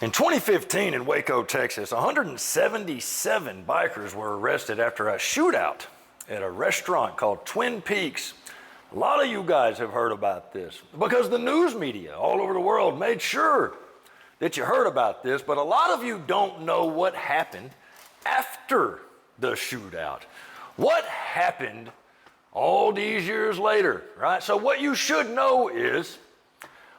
In 2015 in Waco, Texas, 177 bikers were arrested after a shootout at a restaurant called Twin Peaks. A lot of you guys have heard about this because the news media all over the world made sure that you heard about this, but a lot of you don't know what happened after the shootout. What happened all these years later, right? So what you should know is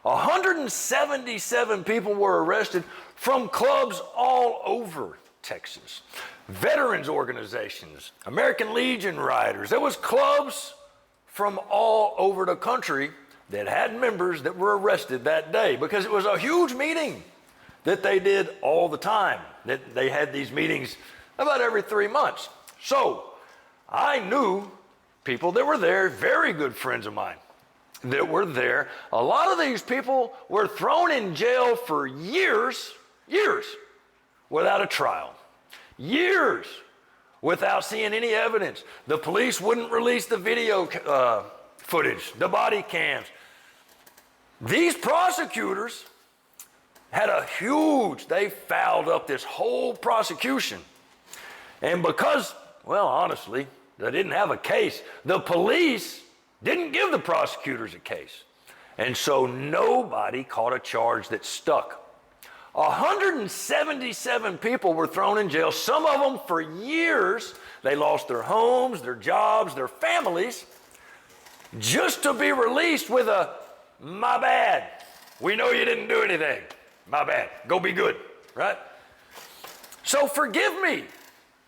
177 people were arrested from clubs all over Texas. Veterans organizations, American Legion riders. There was clubs from all over the country that had members that were arrested that day because it was a huge meeting that they did all the time. That they had these meetings about every 3 months. So I knew people that were there, very good friends of mine that were there. A lot of these people were thrown in jail for years without a trial. Years without seeing any evidence. The police wouldn't release the video footage, the body cams. These prosecutors had they fouled up this whole prosecution. And because, well, honestly, they didn't have a case, the police didn't give the prosecutors a case. And so nobody caught a charge that stuck. 177 people were thrown in jail, some of them for years. They lost their homes, their jobs, their families, just to be released with a, "My bad. We know you didn't do anything. My bad. Go be good," right? So forgive me.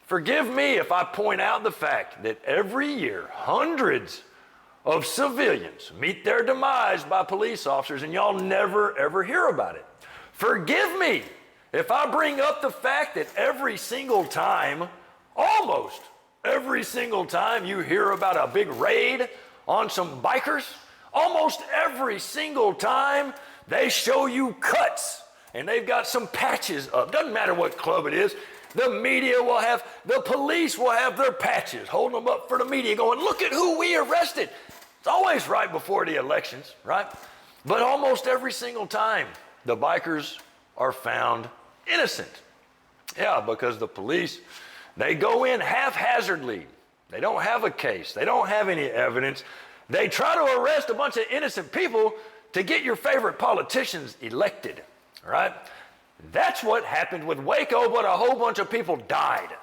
Forgive me if I point out the fact that every year, hundreds of civilians meet their demise by police officers, and y'all never, ever hear about it. Forgive me if I bring up the fact that every single time, almost every single time you hear about a big raid on some bikers, almost every single time they show you cuts and they've got some patches up. Doesn't matter what club it is. The media will have, the police will have their patches, holding them up for the media going, "Look at who we arrested." It's always right before the elections, right? But almost every single time, the bikers are found innocent. Yeah, because the police, they go in haphazardly. They don't have a case. They don't have any evidence. They try to arrest a bunch of innocent people to get your favorite politicians elected, right? That's what happened with Waco, but a whole bunch of people died.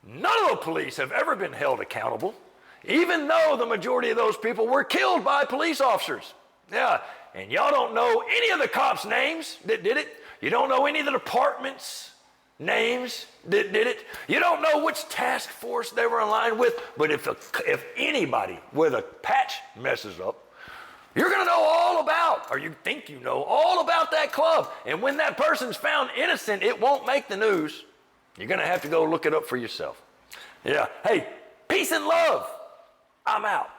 None of the police have ever been held accountable, even though the majority of those people were killed by police officers. Yeah, and y'all don't know any of the cops' names that did it. You don't know any of the departments' names that did it. You don't know which task force they were aligned with. But if anybody with a patch messes up, you're going to know all about, or you think you know all about that club. And when that person's found innocent, it won't make the news. You're going to have to go look it up for yourself. Yeah. Hey, peace and love. I'm out.